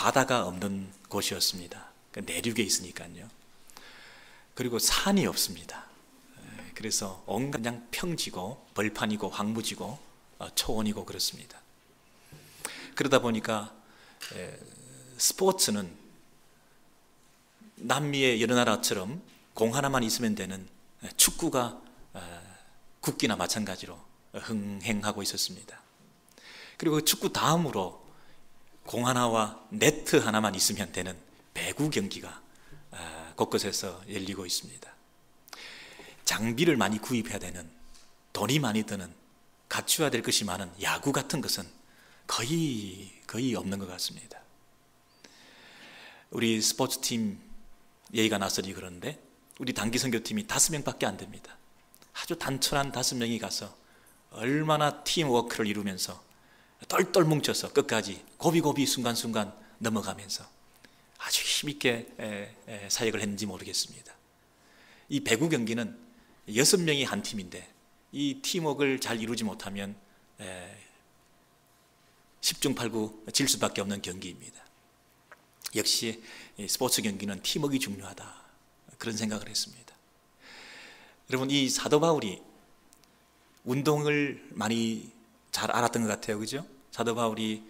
바다가 없는 곳이었습니다. 내륙에 있으니까요. 그리고 산이 없습니다. 그래서 온갖 그냥 평지고 벌판이고 황무지고 초원이고 그렇습니다. 그러다 보니까 스포츠는 남미의 여러 나라처럼 공 하나만 있으면 되는 축구가 국기나 마찬가지로 흥행하고 있었습니다. 그리고 축구 다음으로 공 하나와 네트 하나만 있으면 되는 배구 경기가 곳곳에서 열리고 있습니다. 장비를 많이 구입해야 되는, 돈이 많이 드는, 갖춰야 될 것이 많은 야구 같은 것은 거의 없는 것 같습니다. 우리 스포츠팀 얘기가 나서니 그런데 우리 단기 선교팀이 5명밖에 안 됩니다. 아주 단촐한 5명이 가서 얼마나 팀워크를 이루면서 똘똘 뭉쳐서 끝까지 고비고비 순간순간 넘어가면서 아주 힘있게 사역을 했는지 모르겠습니다. 이 배구 경기는 6명이 한 팀인데 이 팀워크를 잘 이루지 못하면 10중 8구 질 수밖에 없는 경기입니다. 역시 스포츠 경기는 팀워크가 중요하다, 그런 생각을 했습니다. 여러분, 이 사도 바울이 운동을 많이 잘 알았던 것 같아요. 그죠? 사도 바울이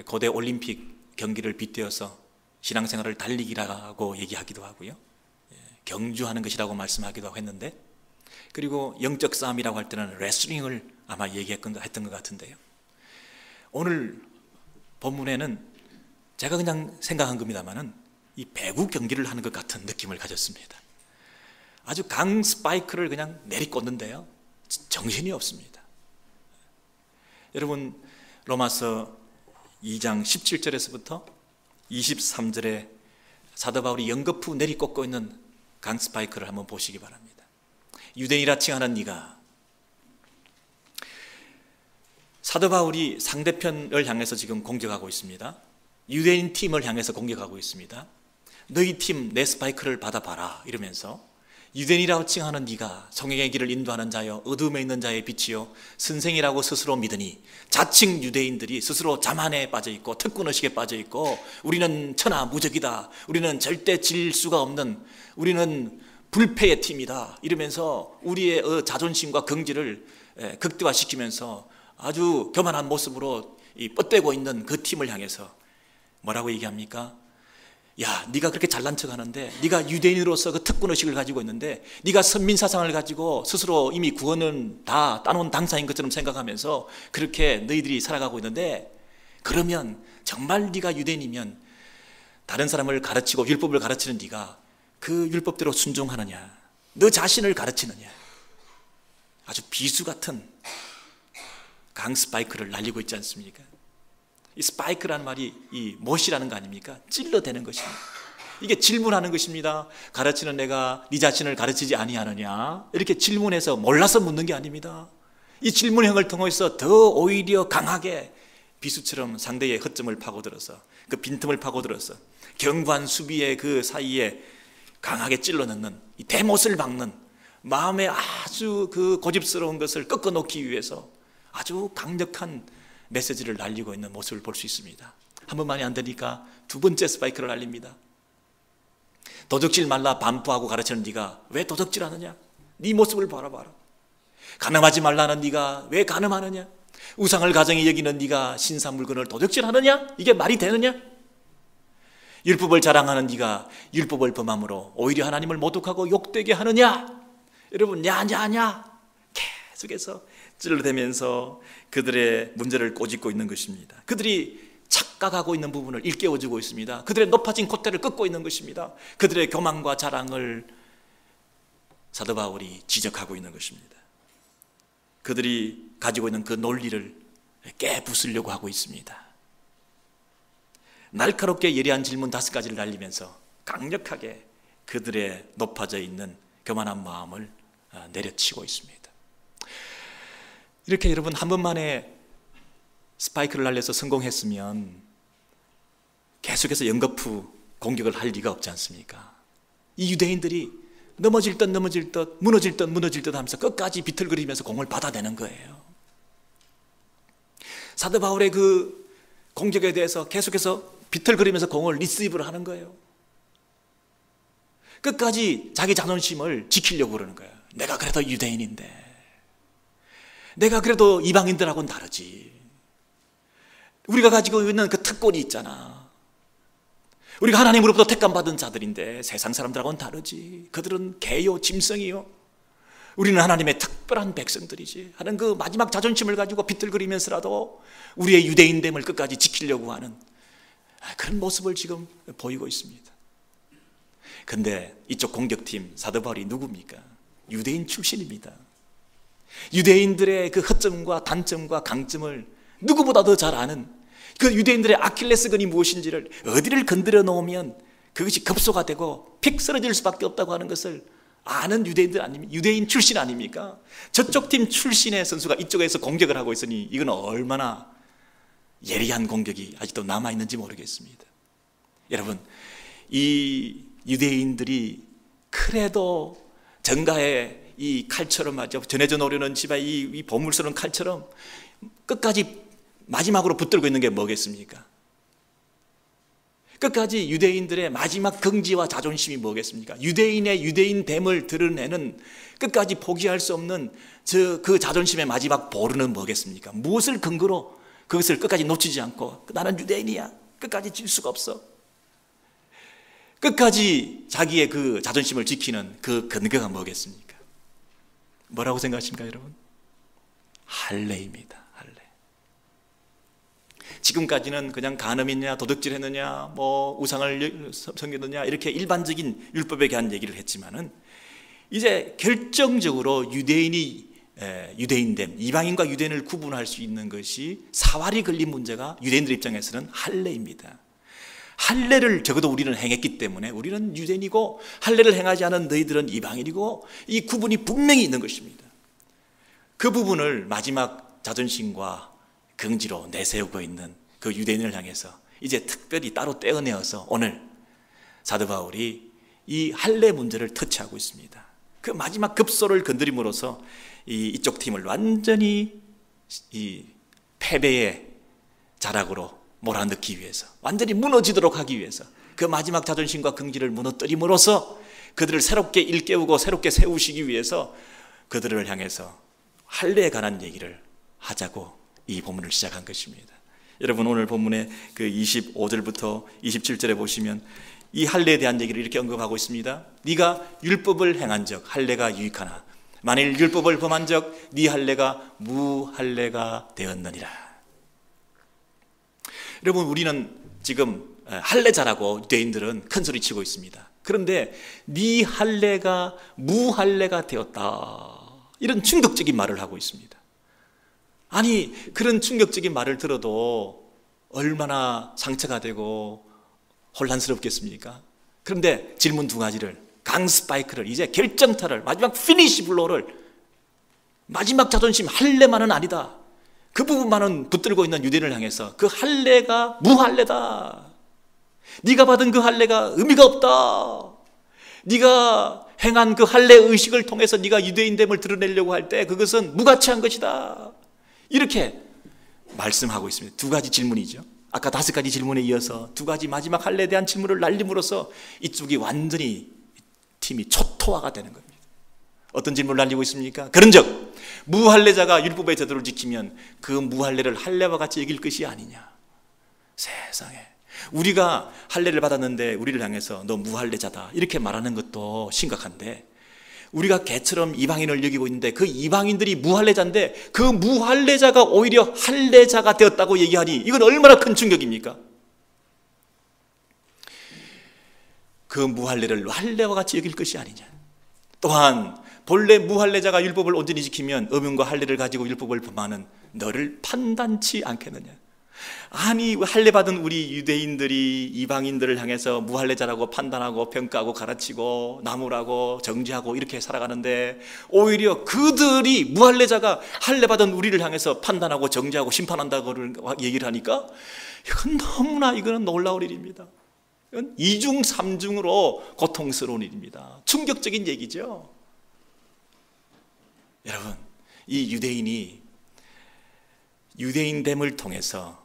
고대 올림픽 경기를 빗대어서 신앙생활을 달리기라고 얘기하기도 하고요, 경주하는 것이라고 말씀하기도 하고 했는데, 그리고 영적 싸움이라고 할 때는 레슬링을 아마 얘기했던 것 같은데요. 오늘 본문에는 제가 그냥 생각한 겁니다만은 이 배구 경기를 하는 것 같은 느낌을 가졌습니다. 아주 강 스파이크를 그냥 내리꽂는데요, 정신이 없습니다. 여러분, 로마서 2장 17절에서부터 23절에 사도 바울이 연거푸 내리꽂고 있는 강 스파이크를 한번 보시기 바랍니다. 유대인이라 칭하는 네가, 사도 바울이 상대편을 향해서 지금 공격하고 있습니다. 유대인 팀을 향해서 공격하고 있습니다. 너희 팀 내 스파이크를 받아봐라 이러면서, 유대인이라고 칭하는 네가 성령의 길을 인도하는 자여 어둠에 있는 자의 빛이요 선생이라고 스스로 믿으니, 자칭 유대인들이 스스로 자만에 빠져있고 특권의식에 빠져있고 우리는 천하무적이다, 우리는 절대 질 수가 없는, 우리는 불패의 팀이다 이러면서 우리의 자존심과 긍지를 극대화시키면서 아주 교만한 모습으로 뻗대고 있는 그 팀을 향해서 뭐라고 얘기합니까? 야, 네가 그렇게 잘난 척하는데, 네가 유대인으로서 그 특권의식을 가지고 있는데, 네가 선민사상을 가지고 스스로 이미 구원은 다 따놓은 당사인 것처럼 생각하면서 그렇게 너희들이 살아가고 있는데, 그러면 정말 네가 유대인이면 다른 사람을 가르치고 율법을 가르치는 네가 그 율법대로 순종하느냐, 너 자신을 가르치느냐. 아주 비수 같은 강 스파이크를 날리고 있지 않습니까? 이 스파이크라는 말이 이 못이라는 거 아닙니까? 찔러대는 것입니다. 이게 질문하는 것입니다. 가르치는 내가 네 자신을 가르치지 아니하느냐, 이렇게 질문해서 몰라서 묻는 게 아닙니다. 이 질문형을 통해서 더 오히려 강하게 비수처럼 상대의 허점을 파고들어서, 그 빈틈을 파고들어서 견고한 수비의 그 사이에 강하게 찔러 넣는, 이 대못을 박는, 마음에 아주 그 고집스러운 것을 꺾어놓기 위해서 아주 강력한 메시지를 날리고 있는 모습을 볼 수 있습니다. 한 번만이 안 되니까 두 번째 스파이크를 날립니다. 도적질 말라 반포하고 가르치는 네가 왜 도적질하느냐? 네 모습을 바라봐라. 간음하지 말라는 네가 왜 간음하느냐? 우상을 가정히 여기는 네가 신사물건을 도적질하느냐? 이게 말이 되느냐? 율법을 자랑하는 네가 율법을 범함으로 오히려 하나님을 모독하고 욕되게 하느냐? 여러분, 냐냐냐 계속해서 찔러대면서 그들의 문제를 꼬집고 있는 것입니다. 그들이 착각하고 있는 부분을 일깨워주고 있습니다. 그들의 높아진 콧대를 꺾고 있는 것입니다. 그들의 교만과 자랑을 사도 바울이 지적하고 있는 것입니다. 그들이 가지고 있는 그 논리를 깨부수려고 하고 있습니다. 날카롭게 예리한 질문 5가지를 날리면서 강력하게 그들의 높아져 있는 교만한 마음을 내려치고 있습니다. 이렇게 여러분, 한 번만에 스파이크를 날려서 성공했으면 계속해서 연거푸 공격을 할 리가 없지 않습니까? 이 유대인들이 넘어질 듯 넘어질 듯 무너질 듯 무너질 듯 하면서 끝까지 비틀거리면서 공을 받아내는 거예요. 사도 바울의 그 공격에 대해서 계속해서 비틀거리면서 공을 리시브를 하는 거예요. 끝까지 자기 자존심을 지키려고 그러는 거예요. 내가 그래도 유대인인데, 내가 그래도 이방인들하고는 다르지. 우리가 가지고 있는 그 특권이 있잖아. 우리가 하나님으로부터 택감받은 자들인데 세상 사람들하고는 다르지. 그들은 개요, 짐승이요. 우리는 하나님의 특별한 백성들이지 하는 그 마지막 자존심을 가지고 비틀거리면서라도 우리의 유대인됨을 끝까지 지키려고 하는 그런 모습을 지금 보이고 있습니다. 그런데 이쪽 공격팀 사도 바울이 누굽니까? 유대인 출신입니다. 유대인들의 그 허점과 단점과 강점을 누구보다 더 잘 아는, 그 유대인들의 아킬레스건이 무엇인지를 어디를 건드려 놓으면 그것이 급소가 되고 픽 쓰러질 수밖에 없다고 하는 것을 아는 유대인들 아닙니까? 유대인 출신 아닙니까? 저쪽 팀 출신의 선수가 이쪽에서 공격을 하고 있으니 이건 얼마나 예리한 공격이 아직도 남아있는지 모르겠습니다. 여러분, 이 유대인들이 그래도 정가의 이 칼처럼 말이죠, 전해져 오려는 집의 이 보물스러운 칼처럼 끝까지 마지막으로 붙들고 있는 게 뭐겠습니까? 끝까지 유대인들의 마지막 긍지와 자존심이 뭐겠습니까? 유대인의 유대인됨을 드러내는 끝까지 포기할 수 없는 그 자존심의 마지막 보루는 뭐겠습니까? 무엇을 근거로 그것을 끝까지 놓치지 않고 나는 유대인이야, 끝까지 질 수가 없어, 끝까지 자기의 그 자존심을 지키는 그 근거가 뭐겠습니까? 뭐라고 생각하십니까, 여러분? 할례입니다. 할례. 지금까지는 그냥 간음했느냐, 도둑질했느냐, 뭐 우상을 섬겼느냐 이렇게 일반적인 율법에 대한 얘기를 했지만은 이제 결정적으로 유대인됨, 이방인과 유대인을 구분할 수 있는 것이 사활이 걸린 문제가 유대인들 입장에서는 할례입니다. 할례를 적어도 우리는 행했기 때문에 우리는 유대인이고, 할례를 행하지 않은 너희들은 이방인이고, 이 구분이 분명히 있는 것입니다. 그 부분을 마지막 자존심과 긍지로 내세우고 있는 그 유대인을 향해서 이제 특별히 따로 떼어내어서 오늘 사도 바울이 이 할례 문제를 터치하고 있습니다. 그 마지막 급소를 건드림으로써 이쪽 팀을 완전히 이 패배의 자락으로 몰아넣기 위해서, 완전히 무너지도록 하기 위해서, 그 마지막 자존심과 긍지를 무너뜨림으로써 그들을 새롭게 일깨우고 새롭게 세우시기 위해서 그들을 향해서 할례에 관한 얘기를 하자고 이 본문을 시작한 것입니다. 여러분, 오늘 본문의 그 25절부터 27절에 보시면 이 할례에 대한 얘기를 이렇게 언급하고 있습니다. 네가 율법을 행한 적 할례가 유익하나 만일 율법을 범한 적 네 할례가 무할례가 되었느니라. 여러분, 우리는 지금 할례자라고 유대인들은 큰 소리 치고 있습니다. 그런데 네 할례가 무할례가 되었다, 이런 충격적인 말을 하고 있습니다. 아니, 그런 충격적인 말을 들어도 얼마나 상처가 되고 혼란스럽겠습니까? 그런데 질문 두 가지를, 강스파이크를, 이제 결정타를, 마지막 피니시 블로우를, 마지막 자존심 할례만은 아니다, 그 부분만은 붙들고 있는 유대인을 향해서 그 할례가 무할례다, 네가 받은 그 할례가 의미가 없다, 네가 행한 그 할례 의식을 통해서 네가 유대인됨을 드러내려고 할 때 그것은 무가치한 것이다, 이렇게 말씀하고 있습니다. 두 가지 질문이죠. 아까 5가지 질문에 이어서 두 가지 마지막 할례에 대한 질문을 날림으로써 이쪽이 완전히 팀이 초토화가 되는 겁니다. 어떤 질문을 날리고 있습니까? 그런즉 무할례자가 율법의 제도를 지키면 그 무할례를 할례와 같이 여길 것이 아니냐. 세상에, 우리가 할례를 받았는데 우리를 향해서 너 무할례자다 이렇게 말하는 것도 심각한데, 우리가 개처럼 이방인을 여기고 있는데 그 이방인들이 무할례자인데 그 무할례자가 오히려 할례자가 되었다고 얘기하니 이건 얼마나 큰 충격입니까? 그 무할례를 할례와 같이 여길 것이 아니냐. 또한 본래 무할례자가 율법을 온전히 지키면 의문과 할례를 가지고 율법을 범하는 너를 판단치 않겠느냐. 아니, 할례 받은 우리 유대인들이 이방인들을 향해서 무할례자라고 판단하고 평가하고 가르치고 나무라고 정죄하고 이렇게 살아가는데, 오히려 그들이 무할례자가 할례 받은 우리를 향해서 판단하고 정죄하고 심판한다고 얘기를 하니까 이건 너무나, 이거는 놀라운 일입니다. 이건 이중 삼중으로 고통스러운 일입니다. 충격적인 얘기죠. 여러분, 이 유대인이 유대인됨을 통해서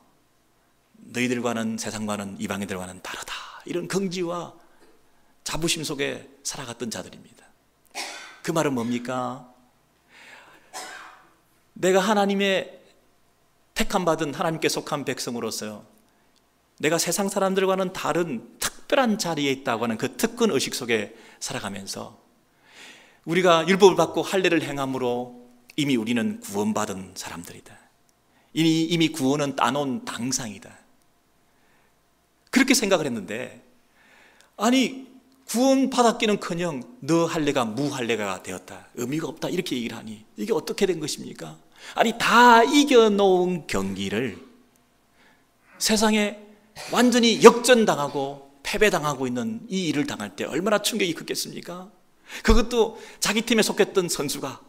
너희들과는 세상과는 이방인들과는 다르다. 이런 긍지와 자부심 속에 살아갔던 자들입니다. 그 말은 뭡니까? 내가 하나님의 택함받은 하나님께 속한 백성으로서 내가 세상 사람들과는 다른 특별한 자리에 있다고 하는 그 특권 의식 속에 살아가면서 우리가 율법을 받고 할례를 행함으로 이미 우리는 구원받은 사람들이다. 이미 구원은 따놓은 당상이다. 그렇게 생각을 했는데, 아니 구원받았기는커녕 너 할례가 무할례가 되었다, 의미가 없다, 이렇게 얘기를 하니 이게 어떻게 된 것입니까? 아니 다 이겨놓은 경기를 세상에 완전히 역전당하고 패배당하고 있는 이 일을 당할 때 얼마나 충격이 컸겠습니까? 그것도 자기 팀에 속했던 선수가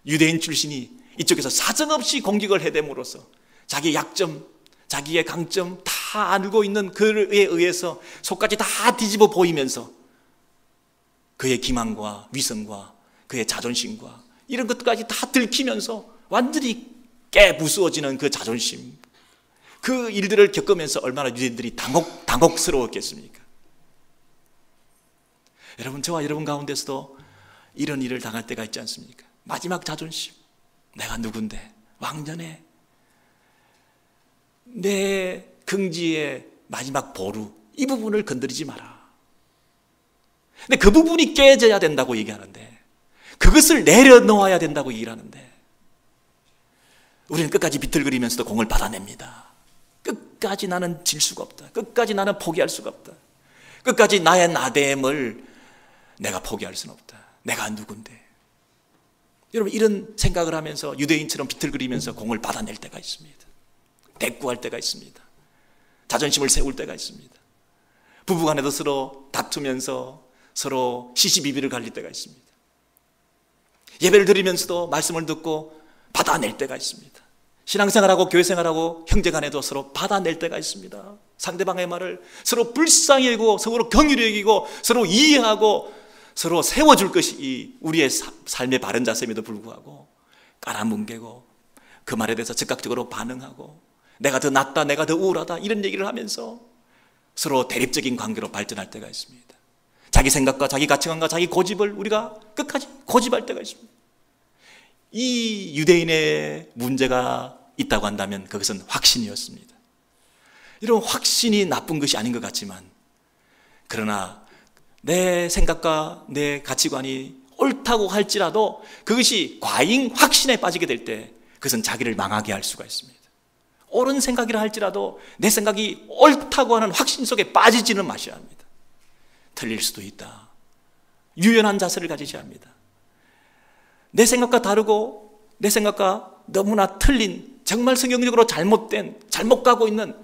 유대인 출신이 이쪽에서 사정없이 공격을 해댐으로써 자기 약점, 자기의 강점 다 알고 있는 그에 의해서 속까지 다 뒤집어 보이면서 그의 기망과 위선과 그의 자존심과 이런 것까지 다 들키면서 완전히 깨부수어지는 그 자존심, 그 일들을 겪으면서 얼마나 유대인들이 당혹스러웠겠습니까? 여러분, 저와 여러분 가운데서도 이런 일을 당할 때가 있지 않습니까? 마지막 자존심, 내가 누군데, 왕년에 내 긍지의 마지막 보루, 이 부분을 건드리지 마라. 근데 그 부분이 깨져야 된다고 얘기하는데, 그것을 내려놓아야 된다고 얘기를 하는데, 우리는 끝까지 비틀거리면서도 공을 받아냅니다. 끝까지 나는 질 수가 없다. 끝까지 나는 포기할 수가 없다. 끝까지 나의 나됨을 내가 포기할 수는 없다. 내가 누군데. 여러분, 이런 생각을 하면서 유대인처럼 비틀거리면서 공을 받아낼 때가 있습니다. 대꾸할 때가 있습니다. 자존심을 세울 때가 있습니다. 부부간에도 서로 다투면서 서로 시시비비를 갈릴 때가 있습니다. 예배를 드리면서도 말씀을 듣고 받아낼 때가 있습니다. 신앙생활하고 교회생활하고 형제간에도 서로 받아낼 때가 있습니다. 상대방의 말을 서로 불쌍히 여기고 서로 경휼히 여기고 서로 이해하고 서로 세워줄 것이 우리의 삶의 바른 자세임에도 불구하고 깔아뭉개고 그 말에 대해서 즉각적으로 반응하고 내가 더 낫다, 내가 더 우월하다, 이런 얘기를 하면서 서로 대립적인 관계로 발전할 때가 있습니다. 자기 생각과 자기 가치관과 자기 고집을 우리가 끝까지 고집할 때가 있습니다. 이 유대인의 문제가 있다고 한다면 그것은 확신이었습니다. 이런 확신이 나쁜 것이 아닌 것 같지만, 그러나 내 생각과 내 가치관이 옳다고 할지라도 그것이 과잉 확신에 빠지게 될 때 그것은 자기를 망하게 할 수가 있습니다. 옳은 생각이라 할지라도 내 생각이 옳다고 하는 확신 속에 빠지지는 마셔야 합니다. 틀릴 수도 있다. 유연한 자세를 가지셔야 합니다. 내 생각과 다르고 내 생각과 너무나 틀린, 정말 성경적으로 잘못된, 잘못 가고 있는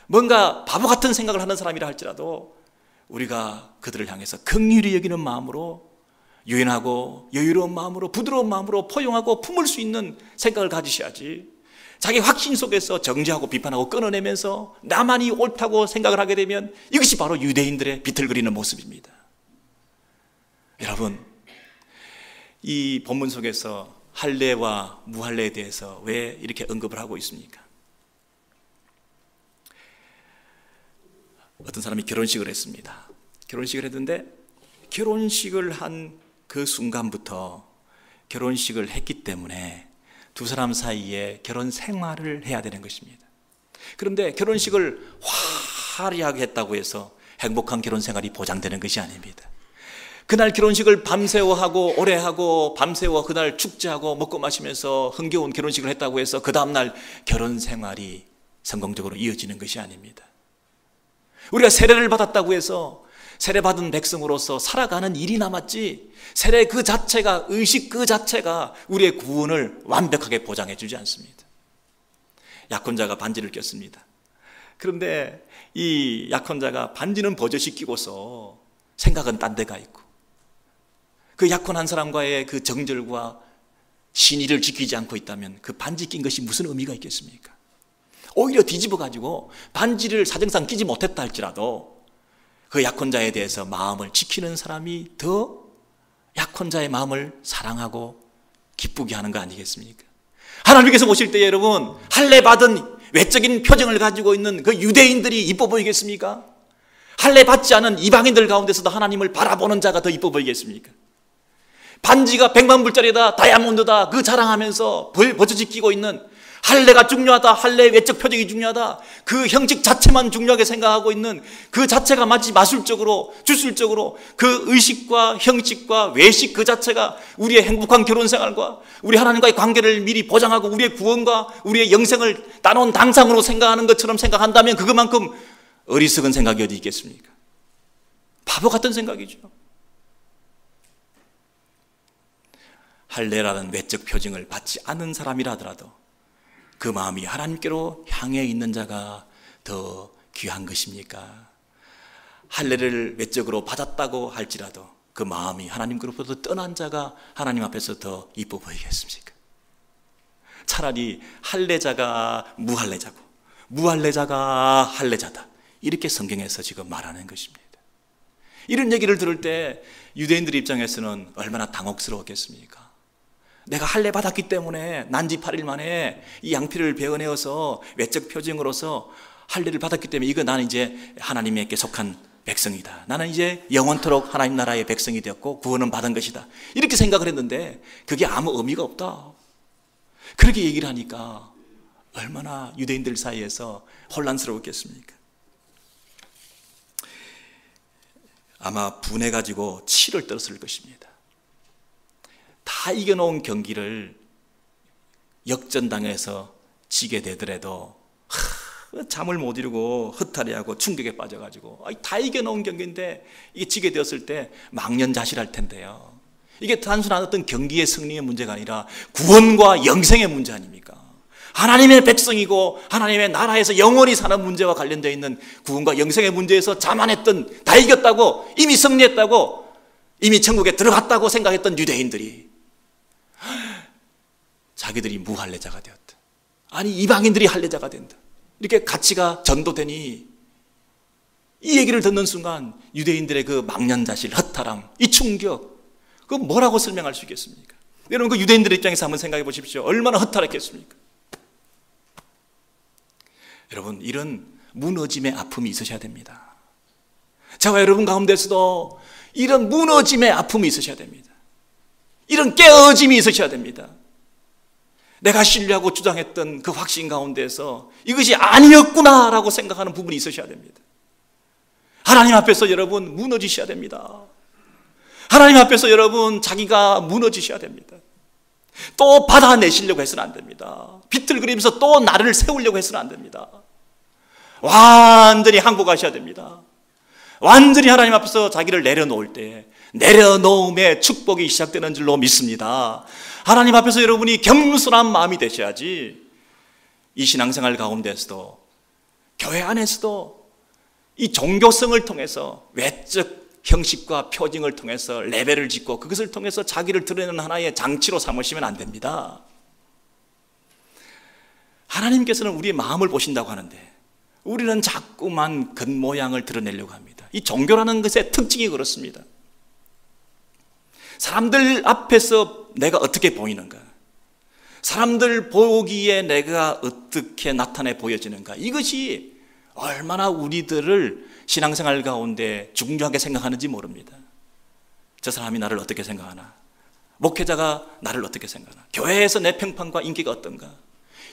뭔가 바보 같은 생각을 하는 사람이라 할지라도 우리가 그들을 향해서 긍휼히 여기는 마음으로, 유연하고 여유로운 마음으로, 부드러운 마음으로 포용하고 품을 수 있는 생각을 가지셔야지, 자기 확신 속에서 정죄하고 비판하고 끊어내면서 나만이 옳다고 생각을 하게 되면 이것이 바로 유대인들의 비틀거리는 모습입니다. 여러분, 이 본문 속에서 할례와 무할례에 대해서 왜 이렇게 언급을 하고 있습니까? 어떤 사람이 결혼식을 했습니다. 결혼식을 했는데 결혼식을 한 그 순간부터 결혼식을 했기 때문에 두 사람 사이에 결혼 생활을 해야 되는 것입니다. 그런데 결혼식을 화려하게 했다고 해서 행복한 결혼 생활이 보장되는 것이 아닙니다. 그날 결혼식을 밤새워 하고 오래 하고 밤새워 그날 축제하고 먹고 마시면서 흥겨운 결혼식을 했다고 해서 그 다음날 결혼 생활이 성공적으로 이어지는 것이 아닙니다. 우리가 세례를 받았다고 해서 세례받은 백성으로서 살아가는 일이 남았지, 세례 그 자체가, 의식 그 자체가 우리의 구원을 완벽하게 보장해 주지 않습니다. 약혼자가 반지를 꼈습니다. 그런데 이 약혼자가 반지는 버젓이 끼고서 생각은 딴 데가 있고, 그 약혼한 사람과의 그 정절과 신의를 지키지 않고 있다면 그 반지 낀 것이 무슨 의미가 있겠습니까? 오히려 뒤집어 가지고 반지를 사정상 끼지 못했다 할지라도 그 약혼자에 대해서 마음을 지키는 사람이 더 약혼자의 마음을 사랑하고 기쁘게 하는 거 아니겠습니까? 하나님께서 보실 때 여러분, 할례 받은 외적인 표정을 가지고 있는 그 유대인들이 이뻐 보이겠습니까? 할례 받지 않은 이방인들 가운데서도 하나님을 바라보는 자가 더 이뻐 보이겠습니까? 반지가 100만 불짜리다, 다이아몬드다, 그 자랑하면서 버젓이 끼고 있는, 할례가 중요하다, 할례의 외적 표정이 중요하다, 그 형식 자체만 중요하게 생각하고 있는 그 자체가 마치 마술적으로, 주술적으로 그 의식과 형식과 외식 그 자체가 우리의 행복한 결혼생활과 우리 하나님과의 관계를 미리 보장하고 우리의 구원과 우리의 영생을 따놓은 당상으로 생각하는 것처럼 생각한다면 그것만큼 어리석은 생각이 어디 있겠습니까? 바보 같은 생각이죠. 할례라는 외적 표징을 받지 않은 사람이라 하더라도 그 마음이 하나님께로 향해 있는 자가 더 귀한 것입니까? 할례를 외적으로 받았다고 할지라도 그 마음이 하나님께로부터 떠난 자가 하나님 앞에서 더 이뻐 보이겠습니까? 차라리 할례자가 무할례자고 무할례자가 할례자다, 이렇게 성경에서 지금 말하는 것입니다. 이런 얘기를 들을 때 유대인들 입장에서는 얼마나 당혹스러웠겠습니까? 내가 할례 받았기 때문에 난지 8일 만에 이 양피를 베어내어서 외적 표징으로서 할례를 받았기 때문에 이거 나는 이제 하나님께 속한 백성이다, 나는 이제 영원토록 하나님 나라의 백성이 되었고 구원은 받은 것이다, 이렇게 생각을 했는데 그게 아무 의미가 없다, 그렇게 얘기를 하니까 얼마나 유대인들 사이에서 혼란스러웠겠습니까? 아마 분해가지고 치를 떨었을 것입니다. 다 이겨놓은 경기를 역전당해서 지게 되더라도 잠을 못 이루고 허탈해하고 충격에 빠져가지고 다 이겨놓은 경기인데 이게 지게 되었을 때 망연자실할 텐데요. 이게 단순한 어떤 경기의 승리의 문제가 아니라 구원과 영생의 문제 아닙니까? 하나님의 백성이고 하나님의 나라에서 영원히 사는 문제와 관련되어 있는 구원과 영생의 문제에서 자만했던, 다 이겼다고, 이미 승리했다고, 이미 천국에 들어갔다고 생각했던 유대인들이 자기들이 무할례자가 되었다, 아니 이방인들이 할례자가 된다, 이렇게 가치가 전도되니 이 얘기를 듣는 순간 유대인들의 그 망연자실, 허탈함, 이 충격, 그 뭐라고 설명할 수 있겠습니까? 여러분 그 유대인들의 입장에서 한번 생각해 보십시오. 얼마나 허탈했겠습니까? 여러분 이런 무너짐의 아픔이 있으셔야 됩니다. 저와 여러분 가운데서도 이런 무너짐의 아픔이 있으셔야 됩니다. 이런 깨어짐이 있으셔야 됩니다. 내가 신뢰하고 주장했던 그 확신 가운데서 이것이 아니었구나라고 생각하는 부분이 있으셔야 됩니다. 하나님 앞에서 여러분 무너지셔야 됩니다. 하나님 앞에서 여러분 자기가 무너지셔야 됩니다. 또 받아내시려고 해서는 안 됩니다. 비틀거리면서 또 나를 세우려고 해서는 안 됩니다. 완전히 항복하셔야 됩니다. 완전히 하나님 앞에서 자기를 내려놓을 때 내려놓음의 축복이 시작되는 줄로 믿습니다. 하나님 앞에서 여러분이 겸손한 마음이 되셔야지 이 신앙생활 가운데서도 교회 안에서도 이 종교성을 통해서 외적 형식과 표징을 통해서 레벨을 짓고 그것을 통해서 자기를 드러내는 하나의 장치로 삼으시면 안 됩니다. 하나님께서는 우리의 마음을 보신다고 하는데 우리는 자꾸만 겉모양을 드러내려고 합니다. 이 종교라는 것의 특징이 그렇습니다. 사람들 앞에서 내가 어떻게 보이는가, 사람들 보기에 내가 어떻게 나타내 보여지는가, 이것이 얼마나 우리들을 신앙생활 가운데 중요하게 생각하는지 모릅니다. 저 사람이 나를 어떻게 생각하나, 목회자가 나를 어떻게 생각하나, 교회에서 내 평판과 인기가 어떤가,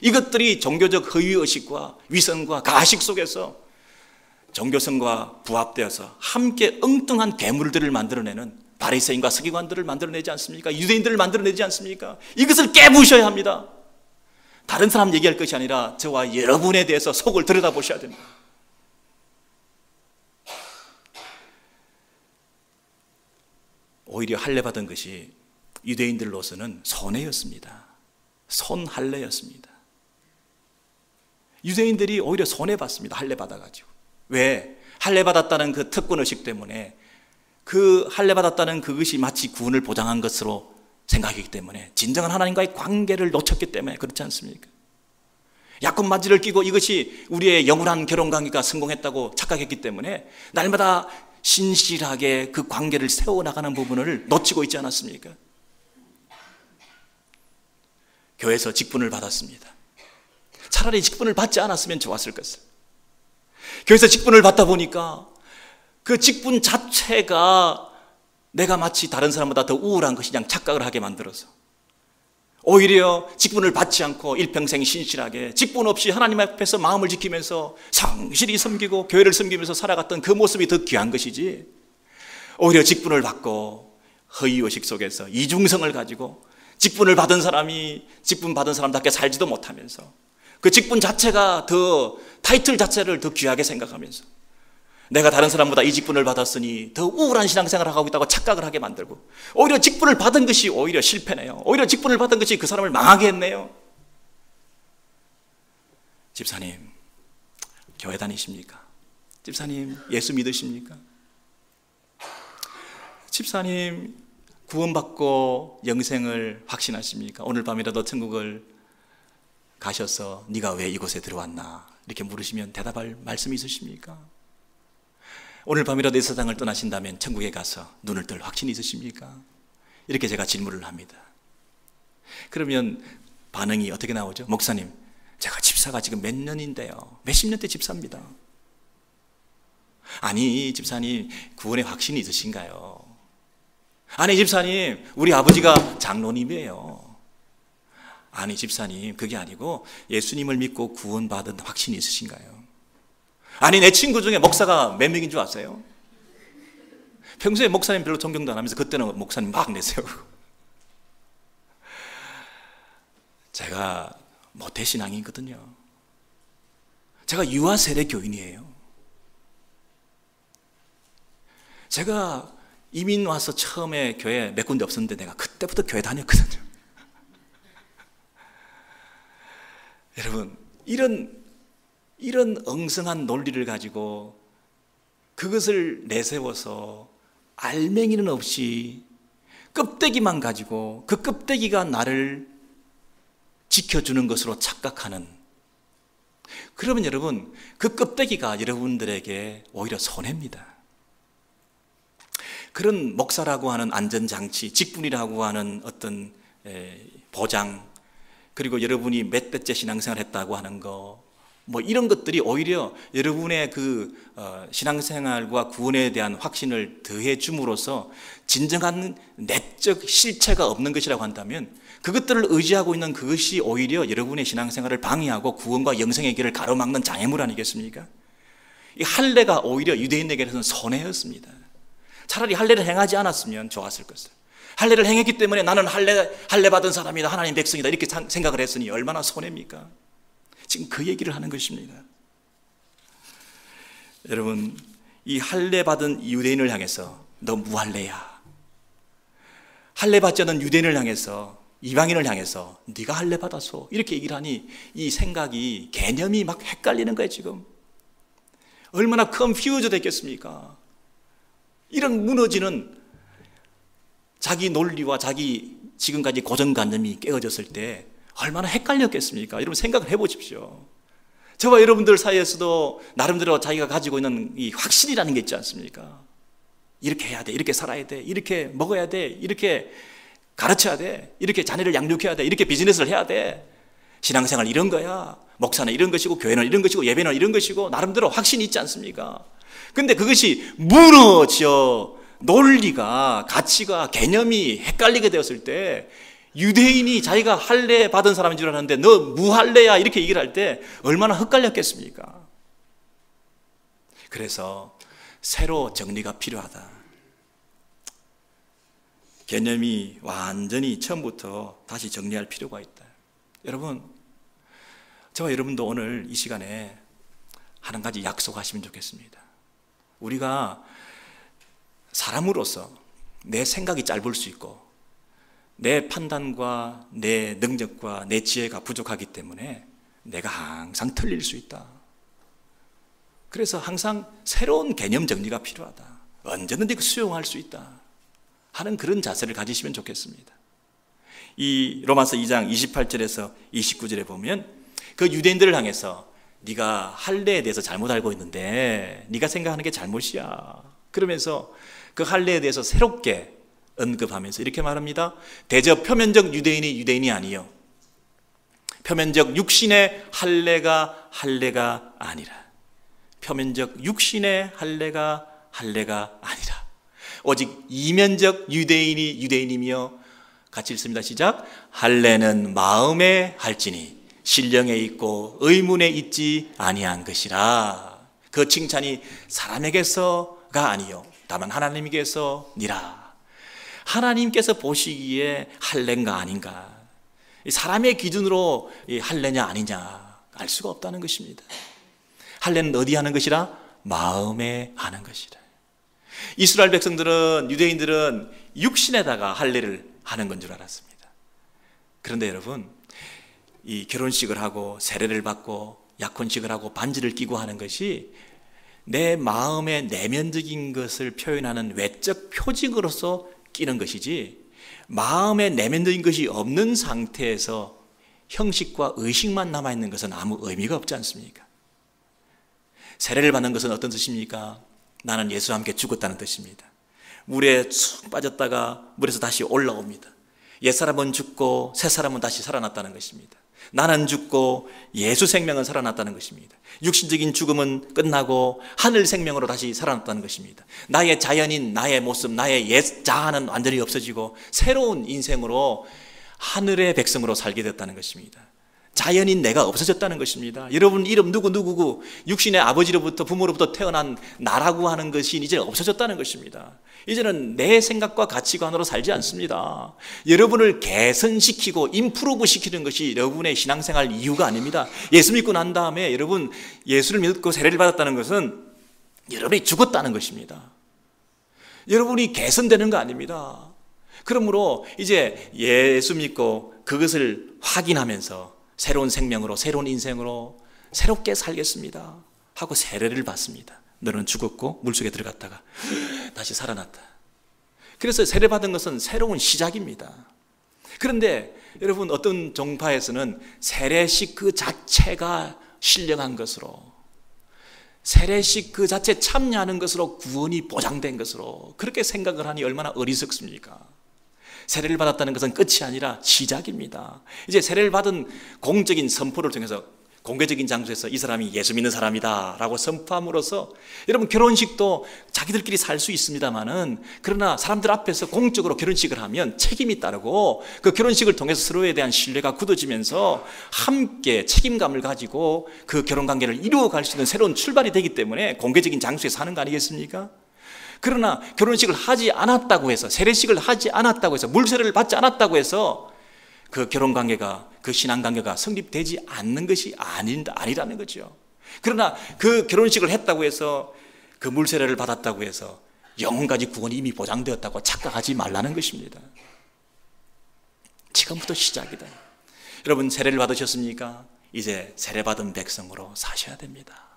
이것들이 종교적 허위의식과 위선과 가식 속에서 종교성과 부합되어서 함께 엉뚱한 괴물들을 만들어내는 바리새인과 서기관들을 만들어내지 않습니까? 유대인들을 만들어내지 않습니까? 이것을 깨부셔야 합니다. 다른 사람 얘기할 것이 아니라 저와 여러분에 대해서 속을 들여다보셔야 됩니다. 오히려 할례받은 것이 유대인들로서는 손해였습니다. 손할례였습니다. 유대인들이 오히려 손해봤습니다. 할례받아가지고. 왜? 할례받았다는 그 특권의식 때문에, 그 할례받았다는 그것이 마치 구원을 보장한 것으로 생각하기 때문에, 진정한 하나님과의 관계를 놓쳤기 때문에 그렇지 않습니까? 약혼 맞이를 끼고 이것이 우리의 영원한 결혼관계가 성공했다고 착각했기 때문에 날마다 신실하게 그 관계를 세워나가는 부분을 놓치고 있지 않았습니까? 교회에서 직분을 받았습니다. 차라리 직분을 받지 않았으면 좋았을 것을. 교회에서 직분을 받다 보니까 그 직분 자체가 내가 마치 다른 사람보다 더 우월한 것이냐 착각을 하게 만들어서 오히려 직분을 받지 않고 일평생 신실하게 직분 없이 하나님 앞에서 마음을 지키면서 성실히 섬기고 교회를 섬기면서 살아갔던 그 모습이 더 귀한 것이지, 오히려 직분을 받고 허위의식 속에서 이중성을 가지고 직분을 받은 사람이 직분 받은 사람답게 살지도 못하면서 그 직분 자체가 더, 타이틀 자체를 더 귀하게 생각하면서 내가 다른 사람보다 이 직분을 받았으니 더 우월한 신앙생활을 하고 있다고 착각을 하게 만들고, 오히려 직분을 받은 것이 오히려 실패네요. 오히려 직분을 받은 것이 그 사람을 망하게 했네요. 집사님, 교회 다니십니까? 집사님, 예수 믿으십니까? 집사님, 구원받고 영생을 확신하십니까? 오늘 밤이라도 천국을 가셔서 네가 왜 이곳에 들어왔나 이렇게 물으시면 대답할 말씀이 있으십니까? 오늘 밤이라도 이 세상을 떠나신다면 천국에 가서 눈을 뜰 확신이 있으십니까? 이렇게 제가 질문을 합니다. 그러면 반응이 어떻게 나오죠? 목사님, 제가 집사가 지금 몇 년인데요, 몇십 년대 집사입니다. 아니 집사님, 구원의 확신이 있으신가요? 아니 집사님, 우리 아버지가 장로님이에요. 아니 집사님, 그게 아니고 예수님을 믿고 구원받은 확신이 있으신가요? 아니 내 친구 중에 목사가 몇 명인 줄 아세요? 평소에 목사님 별로 존경도 안 하면서 그때는 목사님 막 내세우고. 제가 모태신앙이거든요. 제가 유아 세례 교인이에요. 제가 이민 와서 처음에 교회 몇 군데 없었는데 내가 그때부터 교회 다녔거든요. 여러분, 이런 엉성한 논리를 가지고 그것을 내세워서 알맹이는 없이 껍데기만 가지고 그 껍데기가 나를 지켜주는 것으로 착각하는, 그러면 여러분 그 껍데기가 여러분들에게 오히려 손해입니다. 그런 목사라고 하는 안전장치, 직분이라고 하는 어떤 보장, 그리고 여러분이 몇 대째 신앙생활 했다고 하는 거, 뭐 이런 것들이 오히려 여러분의 그 신앙생활과 구원에 대한 확신을 더해 줌으로써 진정한 내적 실체가 없는 것이라고 한다면, 그것들을 의지하고 있는 그것이 오히려 여러분의 신앙생활을 방해하고 구원과 영생의 길을 가로막는 장애물 아니겠습니까? 이 할례가 오히려 유대인에게는 손해였습니다. 차라리 할례를 행하지 않았으면 좋았을 것을. 할례를 행했기 때문에 나는 할례 받은 사람이다, 하나님 백성이다 이렇게 생각을 했으니 얼마나 손해입니까? 지금 그 얘기를 하는 것입니다. 여러분, 이 할례 받은 유대인을 향해서 너 무할례야, 할례 받지 않은 유대인을 향해서, 이방인을 향해서 네가 할례 받았어 이렇게 얘기를 하니 이 생각이, 개념이 막 헷갈리는 거예요. 지금 얼마나 컨퓨저 됐겠습니까? 이런 무너지는 자기 논리와 자기 지금까지 고정관념이 깨어졌을 때 얼마나 헷갈렸겠습니까? 여러분 생각을 해보십시오. 저와 여러분들 사이에서도 나름대로 자기가 가지고 있는 이 확신이라는 게 있지 않습니까? 이렇게 해야 돼, 이렇게 살아야 돼, 이렇게 먹어야 돼, 이렇게 가르쳐야 돼, 이렇게 자녀를 양육해야 돼, 이렇게 비즈니스를 해야 돼, 신앙생활 이런 거야, 목사는 이런 것이고 교회는 이런 것이고 예배는 이런 것이고 나름대로 확신이 있지 않습니까? 근데 그것이 무너져 논리가, 가치가, 개념이 헷갈리게 되었을 때, 유대인이 자기가 할례 받은 사람인 줄 알았는데 너 무할례야 이렇게 얘기를 할 때 얼마나 헷갈렸겠습니까? 그래서 새로 정리가 필요하다. 개념이 완전히 처음부터 다시 정리할 필요가 있다. 여러분, 저와 여러분도 오늘 이 시간에 한 가지 약속하시면 좋겠습니다. 우리가 사람으로서 내 생각이 짧을 수 있고 내 판단과 내 능력과 내 지혜가 부족하기 때문에 내가 항상 틀릴 수 있다. 그래서 항상 새로운 개념 정리가 필요하다. 언제든지 수용할 수 있다 하는 그런 자세를 가지시면 좋겠습니다. 이 로마서 2장 28절에서 29절에 보면 그 유대인들을 향해서 네가 할례에 대해서 잘못 알고 있는데 네가 생각하는 게 잘못이야 그러면서 그 할례에 대해서 새롭게 언급하면서 이렇게 말합니다. 대저 표면적 유대인이 유대인이 아니요 표면적 육신의 할례가 아니라, 표면적 육신의 할례가 아니라, 오직 이면적 유대인이 유대인이며, 같이 읽습니다. 시작. 할례는 마음에 할지니 신령에 있고 의문에 있지 아니한 것이라. 그 칭찬이 사람에게서가 아니요 다만 하나님께서니라. 하나님께서 보시기에 할례인가 아닌가, 사람의 기준으로 할례냐 아니냐 알 수가 없다는 것입니다. 할례는 어디 하는 것이라? 마음에 하는 것이라. 이스라엘 백성들은, 유대인들은 육신에다가 할례를 하는 건 줄 알았습니다. 그런데 여러분, 이 결혼식을 하고 세례를 받고 약혼식을 하고 반지를 끼고 하는 것이 내 마음의 내면적인 것을 표현하는 외적 표징으로서 끼는 것이지, 마음의 내면적인 것이 없는 상태에서 형식과 의식만 남아있는 것은 아무 의미가 없지 않습니까? 세례를 받는 것은 어떤 뜻입니까? 나는 예수와 함께 죽었다는 뜻입니다. 물에 쑥 빠졌다가 물에서 다시 올라옵니다. 옛사람은 죽고 새사람은 다시 살아났다는 것입니다. 나는 죽고 예수 생명은 살아났다는 것입니다. 육신적인 죽음은 끝나고 하늘 생명으로 다시 살아났다는 것입니다. 나의 자연인 나의 모습, 나의 옛 자아는 완전히 없어지고 새로운 인생으로 하늘의 백성으로 살게 됐다는 것입니다. 자연인 내가 없어졌다는 것입니다. 여러분 이름 누구고 육신의 아버지로부터 부모로부터 태어난 나라고 하는 것이 이제 없어졌다는 것입니다. 이제는 내 생각과 가치관으로 살지 않습니다. 여러분을 개선시키고 임프루브 시키는 것이 여러분의 신앙생활 이유가 아닙니다. 예수 믿고 난 다음에 여러분 예수를 믿고 세례를 받았다는 것은 여러분이 죽었다는 것입니다. 여러분이 개선되는 거 아닙니다. 그러므로 이제 예수 믿고 그것을 확인하면서 새로운 생명으로, 새로운 인생으로 새롭게 살겠습니다 하고 세례를 받습니다. 너는 죽었고 물속에 들어갔다가 다시 살아났다. 그래서 세례받은 것은 새로운 시작입니다. 그런데 여러분 어떤 종파에서는 세례식 그 자체가 신령한 것으로, 세례식 그 자체 참여하는 것으로 구원이 보장된 것으로 그렇게 생각을 하니 얼마나 어리석습니까? 세례를 받았다는 것은 끝이 아니라 시작입니다. 이제 세례를 받은 공적인 선포를 통해서 공개적인 장소에서 이 사람이 예수 믿는 사람이다 라고 선포함으로써, 여러분 결혼식도 자기들끼리 살 수 있습니다만은, 그러나 사람들 앞에서 공적으로 결혼식을 하면 책임이 따르고 그 결혼식을 통해서 서로에 대한 신뢰가 굳어지면서 함께 책임감을 가지고 그 결혼관계를 이루어갈 수 있는 새로운 출발이 되기 때문에 공개적인 장소에서 하는 거 아니겠습니까? 그러나 결혼식을 하지 않았다고 해서, 세례식을 하지 않았다고 해서, 물세례를 받지 않았다고 해서 그 결혼관계가, 그 신앙관계가 성립되지 않는 것이 아니라는 거죠. 그러나 그 결혼식을 했다고 해서, 그 물세례를 받았다고 해서 영혼까지 구원이 이미 보장되었다고 착각하지 말라는 것입니다. 지금부터 시작이다. 여러분 세례를 받으셨습니까? 이제 세례받은 백성으로 사셔야 됩니다.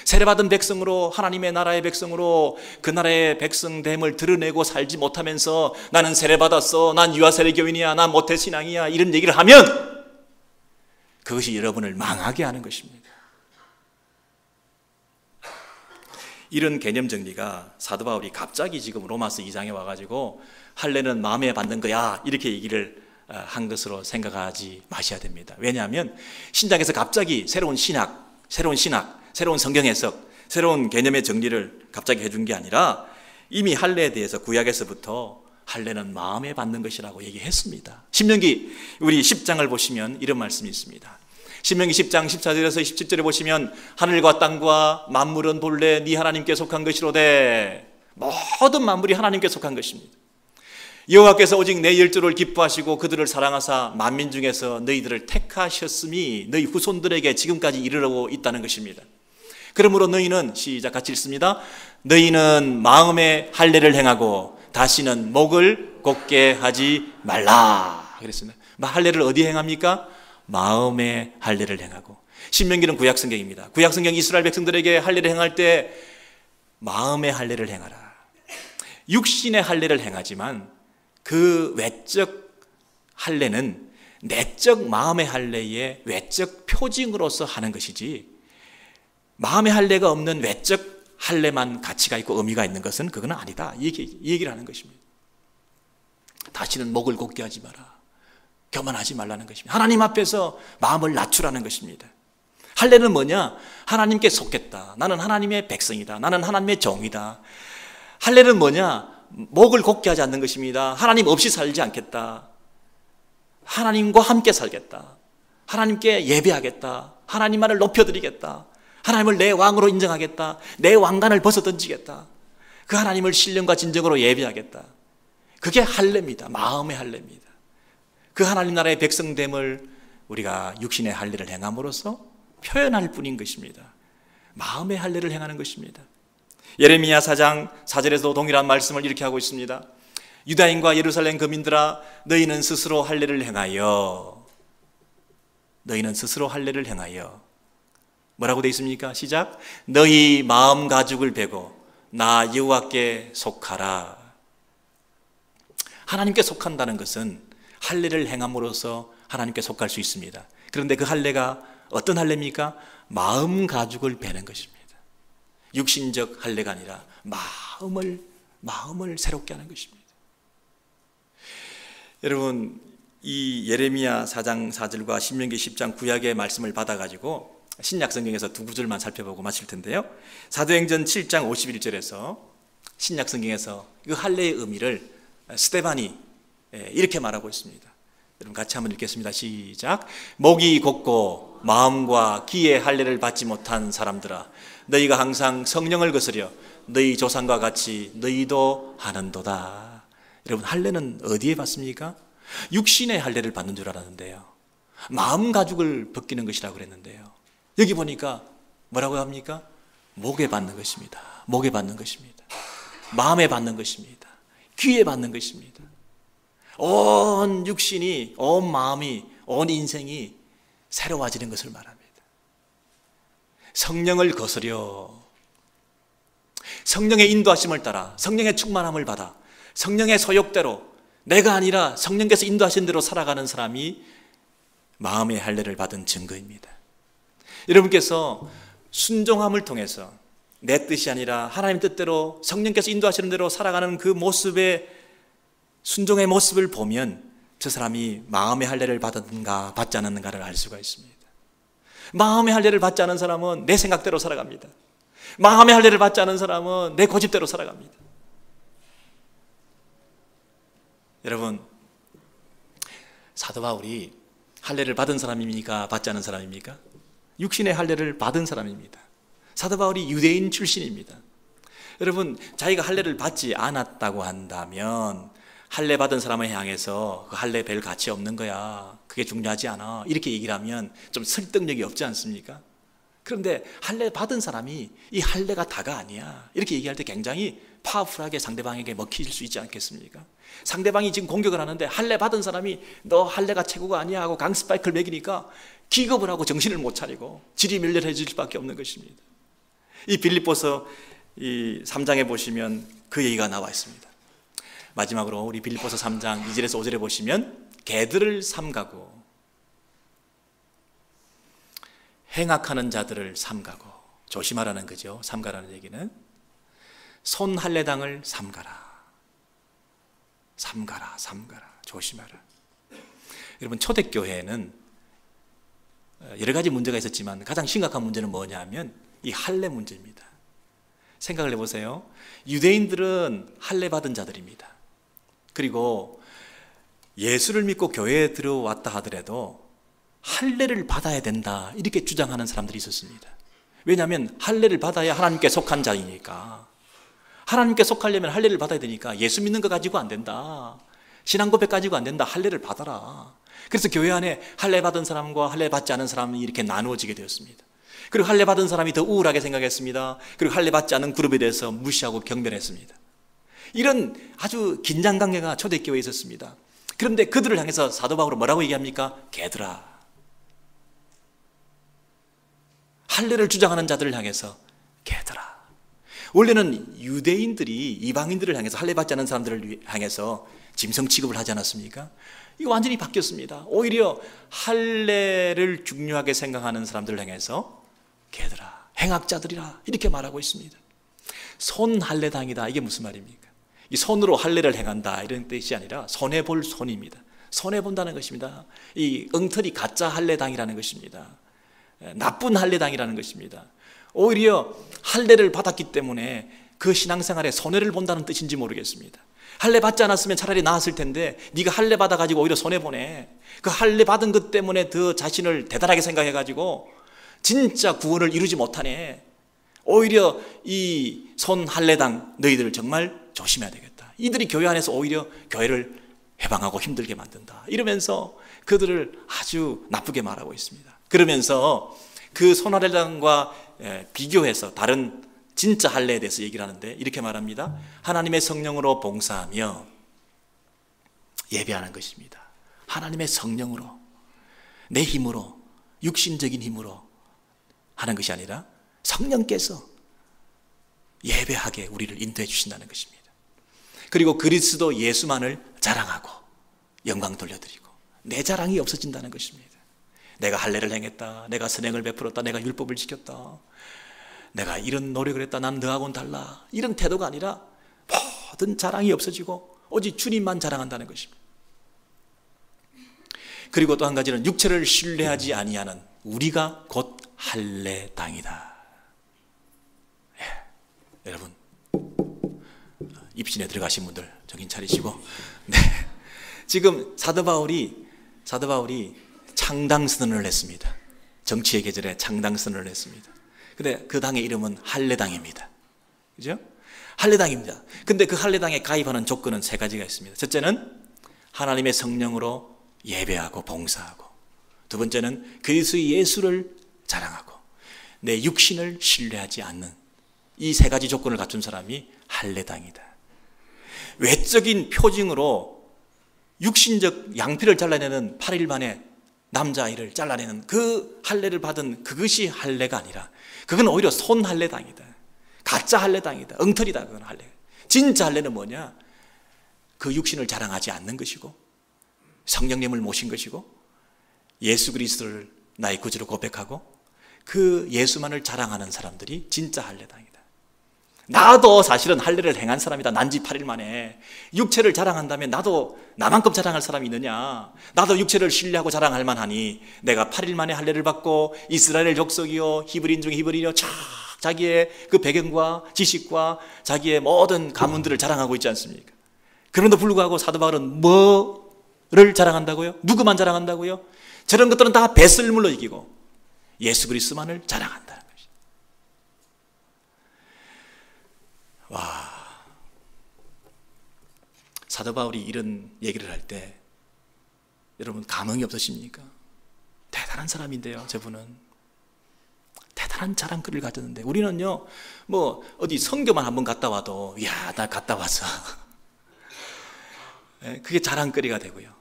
세례받은 백성으로, 하나님의 나라의 백성으로 그 나라의 백성됨을 드러내고 살지 못하면서 나는 세례받았어, 난 유아세례교인이야, 난 모태신앙이야 이런 얘기를 하면 그것이 여러분을 망하게 하는 것입니다. 이런 개념 정리가 사도 바울이 갑자기 지금 로마서 2장에 와가지고 할례는 마음에 받는 거야 이렇게 얘기를 한 것으로 생각하지 마셔야 됩니다. 왜냐하면 신약에서 갑자기 새로운 신학, 새로운 성경 해석, 새로운 개념의 정리를 갑자기 해준 게 아니라 이미 할례에 대해서 구약에서부터 할례는 마음에 받는 것이라고 얘기했습니다. 신명기 우리 10장을 보시면 이런 말씀이 있습니다. 신명기 10장 14절에서 17절에 보시면 하늘과 땅과 만물은 본래 네 하나님께 속한 것이로되, 모든 만물이 하나님께 속한 것입니다. 여호와께서 오직 내 열조를 기뻐하시고 그들을 사랑하사 만민 중에서 너희들을 택하셨음이 너희 후손들에게 지금까지 이르러고 있다는 것입니다. 그러므로 너희는, 시작 같이 읽습니다. 너희는 마음에 할례를 행하고 다시는 목을 곧게 하지 말라 그랬습니다. 할례를 어디 행합니까? 마음에 할례를 행하고. 신명기는 구약성경입니다. 구약성경 이스라엘 백성들에게 할례를 행할 때 마음의 할례를 행하라. 육신의 할례를 행하지만 그 외적 할례는 내적 마음의 할례의 외적 표징으로서 하는 것이지, 마음의 할례가 없는 외적 할례만 가치가 있고 의미가 있는 것은 그건 아니다. 이 얘기를 하는 것입니다. 다시는 목을 곧게 하지 마라. 교만하지 말라는 것입니다. 하나님 앞에서 마음을 낮추라는 것입니다. 할례는 뭐냐? 하나님께 속했다. 나는 하나님의 백성이다. 나는 하나님의 종이다. 할례는 뭐냐? 목을 곧게 하지 않는 것입니다. 하나님 없이 살지 않겠다. 하나님과 함께 살겠다. 하나님께 예배하겠다. 하나님만을 높여드리겠다. 하나님을 내 왕으로 인정하겠다. 내 왕관을 벗어던지겠다. 그 하나님을 신령과 진정으로 예배하겠다. 그게 할례입니다. 마음의 할례입니다. 그 하나님 나라의 백성됨을 우리가 육신의 할례를 행함으로써 표현할 뿐인 것입니다. 마음의 할례를 행하는 것입니다. 예레미야 4장 4절에서도 동일한 말씀을 이렇게 하고 있습니다. 유다인과 예루살렘 거민들아, 너희는 스스로 할례를 행하여, 너희는 스스로 할례를 행하여 뭐라고 되어 있습니까? 시작. 너희 마음 가죽을 베고 나 여호와께 속하라. 하나님께 속한다는 것은 할례를 행함으로써 하나님께 속할 수 있습니다. 그런데 그 할례가 어떤 할례입니까? 마음 가죽을 베는 것입니다. 육신적 할례가 아니라 마음을 새롭게 하는 것입니다. 여러분, 이 예레미야 4장 4절과 신명기 10장 구약의 말씀을 받아가지고 신약 성경에서 두 구절만 살펴보고 마칠 텐데요. 사도행전 7장 51절에서 신약 성경에서 그 할례의 의미를 스데반이 이렇게 말하고 있습니다. 여러분 같이 한번 읽겠습니다. 시작. 목이 곧고 마음과 귀의 할례를 받지 못한 사람들아, 너희가 항상 성령을 거스려 너희 조상과 같이 너희도 하는도다. 여러분, 할례는 어디에 받습니까? 육신의 할례를 받는 줄 알았는데요, 마음 가죽을 벗기는 것이라고 그랬는데요, 여기 보니까 뭐라고 합니까? 목에 받는 것입니다. 목에 받는 것입니다. 마음에 받는 것입니다. 귀에 받는 것입니다. 온 육신이, 온 마음이, 온 인생이 새로워지는 것을 말합니다. 성령을 거스려 성령의 인도하심을 따라 성령의 충만함을 받아 성령의 소욕대로, 내가 아니라 성령께서 인도하신 대로 살아가는 사람이 마음의 할례를 받은 증거입니다. 여러분께서 순종함을 통해서 내 뜻이 아니라 하나님 뜻대로 성령께서 인도하시는 대로 살아가는 그 모습의 순종의 모습을 보면 저 사람이 마음의 할례를 받았는가 받지 않았는가를 알 수가 있습니다. 마음의 할례를 받지 않은 사람은 내 생각대로 살아갑니다. 마음의 할례를 받지 않은 사람은 내 고집대로 살아갑니다. 여러분, 사도 바울이 할례를 받은 사람입니까? 받지 않은 사람입니까? 육신의 할례를 받은 사람입니다. 사도 바울이 유대인 출신입니다. 여러분, 자기가 할례를 받지 않았다고 한다면 할례 받은 사람을 향해서 그 할례 별 가치 없는 거야, 그게 중요하지 않아, 이렇게 얘기를 하면 좀 설득력이 없지 않습니까? 그런데 할례 받은 사람이 이 할례가 다가 아니야, 이렇게 얘기할 때 굉장히 파워풀하게 상대방에게 먹힐 수 있지 않겠습니까? 상대방이 지금 공격을 하는데 할례 받은 사람이 너 할례가 최고가 아니야 하고 강스파이크를 매기니까 기겁을 하고 정신을 못 차리고 질이 멸렬해질 수밖에 없는 것입니다. 이 빌립보서 이 3장에 보시면 그 얘기가 나와 있습니다. 마지막으로 우리 빌립보서 3장 2절에서 5절에 보시면 개들을 삼가고 행악하는 자들을 삼가고, 조심하라는 거죠. 삼가라는 얘기는 손 할례당을 삼가라. 삼가라, 삼가라, 조심하라. 여러분, 초대교회에는 여러 가지 문제가 있었지만 가장 심각한 문제는 뭐냐 하면 이 할례 문제입니다. 생각을 해보세요. 유대인들은 할례 받은 자들입니다. 그리고 예수를 믿고 교회에 들어왔다 하더라도 할례를 받아야 된다, 이렇게 주장하는 사람들이 있었습니다. 왜냐하면 할례를 받아야 하나님께 속한 자이니까. 하나님께 속하려면 할례를 받아야 되니까 예수 믿는 거 가지고 안 된다, 신앙 고백 가지고 안 된다, 할례를 받아라. 그래서 교회 안에 할례 받은 사람과 할례 받지 않은 사람이 이렇게 나누어지게 되었습니다. 그리고 할례 받은 사람이 더 우울하게 생각했습니다. 그리고 할례 받지 않은 그룹에 대해서 무시하고 경멸했습니다. 이런 아주 긴장 관계가 초대교회에 있었습니다. 그런데 그들을 향해서 사도 바울은 뭐라고 얘기합니까? 개들아. 할례를 주장하는 자들을 향해서 개들아. 원래는 유대인들이 이방인들을 향해서 할례 받지 않은 사람들을 향해서 짐승 취급을 하지 않았습니까? 이거 완전히 바뀌었습니다. 오히려 할례를 중요하게 생각하는 사람들을 향해서 개들아, 행악자들이라, 이렇게 말하고 있습니다. 손 할례당이다, 이게 무슨 말입니까? 이 손으로 할례를 행한다 이런 뜻이 아니라 손해볼 손입니다. 손해본다는 것입니다. 이 엉터리 가짜 할례당이라는 것입니다. 나쁜 할례당이라는 것입니다. 오히려 할례를 받았기 때문에 그 신앙생활에 손해를 본다는 뜻인지 모르겠습니다. 할례 받지 않았으면 차라리 나았을 텐데 네가 할례 받아가지고 오히려 손해보네. 그 할례 받은 것 때문에 더 자신을 대단하게 생각해가지고 진짜 구원을 이루지 못하네. 오히려 이 손할례당 너희들 정말 조심해야 되겠다. 이들이 교회 안에서 오히려 교회를 해방하고 힘들게 만든다. 이러면서 그들을 아주 나쁘게 말하고 있습니다. 그러면서 그 손할례당과 비교해서 다른 진짜 할례에 대해서 얘기를 하는데 이렇게 말합니다. 하나님의 성령으로 봉사하며 예배하는 것입니다. 하나님의 성령으로, 내 힘으로, 육신적인 힘으로 하는 것이 아니라 성령께서 예배하게 우리를 인도해 주신다는 것입니다. 그리고 그리스도 예수만을 자랑하고 영광 돌려드리고 내 자랑이 없어진다는 것입니다. 내가 할례를 행했다, 내가 선행을 베풀었다, 내가 율법을 지켰다, 내가 이런 노력을 했다, 난 너하고는 달라, 이런 태도가 아니라 모든 자랑이 없어지고 오직 주님만 자랑한다는 것입니다. 그리고 또 한 가지는 육체를 신뢰하지 아니하는 우리가 곧 할례당이다. 여러분 입신에 들어가신 분들 정신 차리시고, 네, 지금 사도 바울이 창당 선언을 했습니다. 정치의 계절에 창당 선언을 했습니다. 근데 그 당의 이름은 할례당입니다. 그죠? 할례당입니다. 근데 그 할례당에 가입하는 조건은 세 가지가 있습니다. 첫째는 하나님의 성령으로 예배하고 봉사하고, 두 번째는 그리스도 예수를 자랑하고 내 육신을 신뢰하지 않는 이 세 가지 조건을 갖춘 사람이 할례당이다. 외적인 표징으로 육신적 양피를 잘라내는 8일 만에 남자아이를 잘라내는 그 할례를 받은 그것이 할례가 아니라 그건 오히려 손할례당이다. 가짜 할례당이다. 엉터리다. 그건 할례. 진짜 할례는 뭐냐? 그 육신을 자랑하지 않는 것이고 성령님을 모신 것이고 예수 그리스도를 나의 구주로 고백하고 그 예수만을 자랑하는 사람들이 진짜 할례당이다. 나도 사실은 할례를 행한 사람이다. 난지 8일 만에. 육체를 자랑한다면 나도 나만큼 자랑할 사람이 있느냐? 나도 육체를 신뢰하고 자랑할 만하니 내가 8일 만에 할례를 받고 이스라엘 족속이요 히브리인 중 히브리요 자기의 그 배경과 지식과 자기의 모든 가문들을 자랑하고 있지 않습니까? 그럼에도 불구하고 사도 바울은 뭐를 자랑한다고요? 누구만 자랑한다고요? 저런 것들은 다 배설물로 이기고 예수 그리스도만을 자랑한다는 것이죠. 와, 사도 바울이 이런 얘기를 할 때 여러분 감흥이 없으십니까? 대단한 사람인데요. 저분은 대단한 자랑거리를 가졌는데 우리는요 뭐 어디 선교만 한번 갔다 와도 야, 나 갔다 왔어. 그게 자랑거리가 되고요.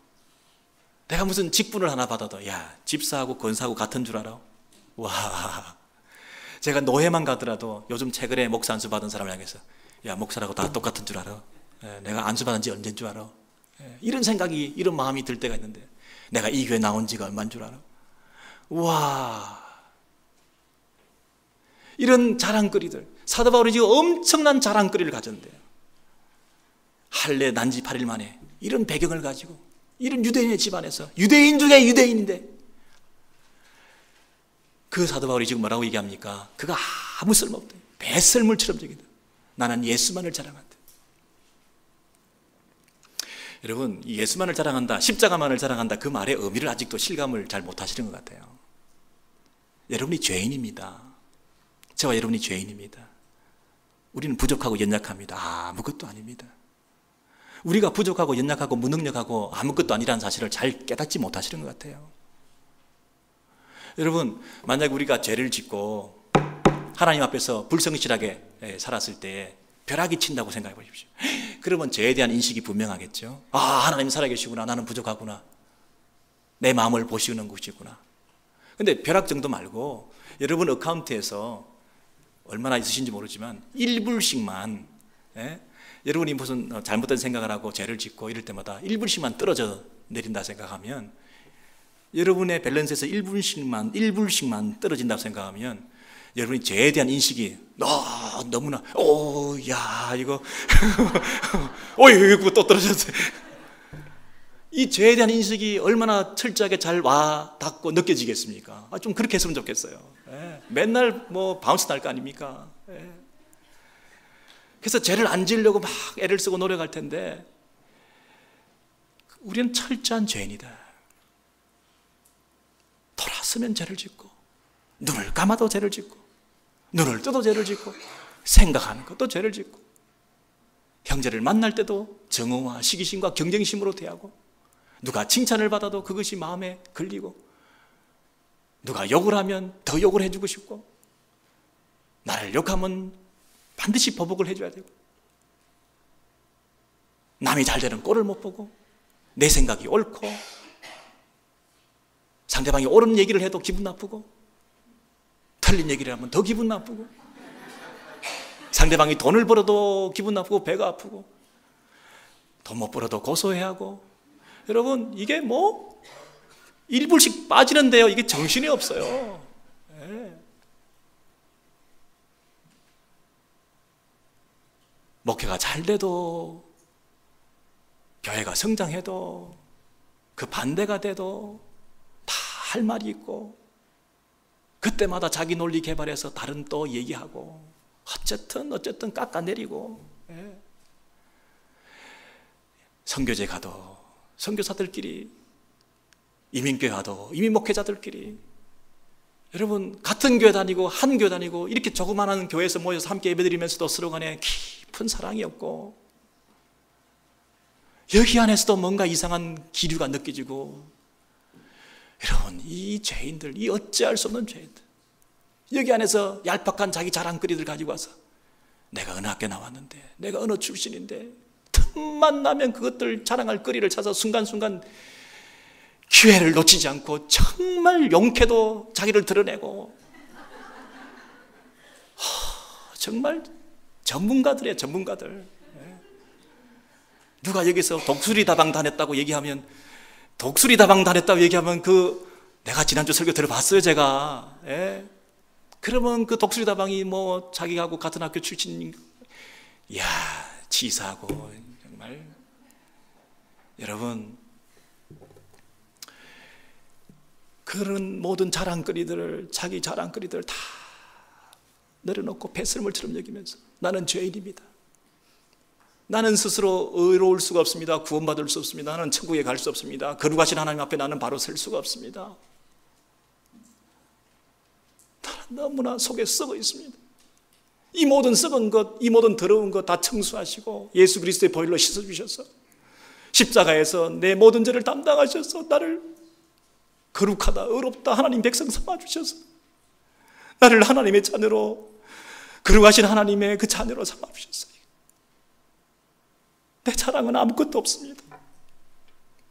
내가 무슨 직분을 하나 받아도 야, 집사하고 권사하고 같은 줄 알아? 와, 제가 노예만 가더라도 요즘 최근에 목사 안수 받은 사람을 향해서 야, 목사라고 다 똑같은 줄 알아? 내가 안수 받은 지 언제인 줄 알아? 이런 생각이, 이런 마음이 들 때가 있는데 내가 이 교회 나온 지가 얼마인 줄 알아? 와, 이런 자랑거리들. 사도 바울이 지금 엄청난 자랑거리를 가졌는데요. 할례 난지 8일 만에 이런 배경을 가지고 이런 유대인의 집안에서 유대인 중에 유대인인데 그 사도 바울이 지금 뭐라고 얘기합니까? 그가 아무 쓸모없다. 배설물처럼 저기다. 나는 예수만을 자랑한다. 여러분, 예수만을 자랑한다, 십자가만을 자랑한다, 그 말의 의미를 아직도 실감을 잘 못하시는 것 같아요. 여러분이 죄인입니다. 저와 여러분이 죄인입니다. 우리는 부족하고 연약합니다. 아무것도 아닙니다. 우리가 부족하고 연약하고 무능력하고 아무것도 아니라는 사실을 잘 깨닫지 못하시는 것 같아요. 여러분, 만약 우리가 죄를 짓고 하나님 앞에서 불성실하게 살았을 때 벼락이 친다고 생각해 보십시오. 그러면 죄에 대한 인식이 분명하겠죠. 하나님 살아계시구나. 나는 부족하구나. 내 마음을 보시는 곳이구나. 근데 벼락 정도 말고 여러분 어카운트에서 얼마나 있으신지 모르지만 1불씩만, 여러분이 무슨 잘못된 생각을 하고 죄를 짓고 이럴 때마다 1불씩만 떨어져 내린다 생각하면, 여러분의 밸런스에서 1불씩만 떨어진다고 생각하면 여러분이 죄에 대한 인식이 너무나 야 이거 이거 또 떨어졌어요. 이 죄에 대한 인식이 얼마나 철저하게 잘 와 닿고 느껴지겠습니까? 좀 그렇게 했으면 좋겠어요. 예. 맨날 뭐 바운스 날 거 아닙니까? 예. 그래서 죄를 안 지으려고 막 애를 쓰고 노력할 텐데 우리는 철저한 죄인이다. 돌아서면 죄를 짓고 눈을 감아도 죄를 짓고 눈을 떠도 죄를 짓고 생각하는 것도 죄를 짓고 형제를 만날 때도 정오와 시기심과 경쟁심으로 대하고 누가 칭찬을 받아도 그것이 마음에 걸리고 누가 욕을 하면 더 욕을 해주고 싶고 나를 욕하면 반드시 보복을 해줘야 되고 남이 잘 되는 꼴을 못 보고 내 생각이 옳고 상대방이 옳은 얘기를 해도 기분 나쁘고 틀린 얘기를 하면 더 기분 나쁘고 상대방이 돈을 벌어도 기분 나쁘고 배가 아프고 돈 못 벌어도 고소해하고 여러분 이게 뭐 1불씩 빠지는데요 이게 정신이 없어요. 네. 목회가 잘 돼도 교회가 성장해도 그 반대가 돼도 다 할 말이 있고 그때마다 자기 논리 개발해서 다른 또 얘기하고 어쨌든 깎아내리고 예. 선교제 가도 선교사들끼리 이민교회 가도 이민 목회자들끼리 여러분 같은 교회 다니고 한 교회 다니고 이렇게 조그마한 교회에서 모여서 함께 예배드리면서도 서로 간에 깊은 사랑이 없고 여기 안에서도 뭔가 이상한 기류가 느껴지고 여러분 이 죄인들 이 어찌할 수 없는 죄인들 여기 안에서 얄팍한 자기 자랑거리들 가지고 와서 내가 어느 학교 나왔는데 내가 어느 출신인데 틈만 나면 그것들 자랑할 거리를 찾아 순간순간 기회를 놓치지 않고 정말 용케도 자기를 드러내고 정말 전문가들이에요. 전문가들. 누가 여기서 독수리 다방 다녔다고 얘기하면 내가 지난주 설교 들어봤어요 제가. 예. 그러면 그 독수리 다방이 뭐 자기하고 같은 학교 출신 이야 치사하고 정말 여러분 그런 모든 자랑거리들을 자기 자랑거리들을 다 내려놓고 배설물처럼 여기면서 나는 죄인입니다. 나는 스스로 의로울 수가 없습니다. 구원받을 수 없습니다. 나는 천국에 갈 수 없습니다. 거룩하신 하나님 앞에 나는 바로 설 수가 없습니다. 나는 너무나 속에 썩어 있습니다. 이 모든 썩은 것, 이 모든 더러운 것 다 청소하시고 예수 그리스도의 보혈로 씻어주셔서 십자가에서 내 모든 죄를 담당하셔서 나를 거룩하다, 의롭다 하나님 백성 삼아주셔서 나를 하나님의 자녀로 거룩하신 하나님의 그 자녀로 삼아주셨어요. 내 자랑은 아무것도 없습니다.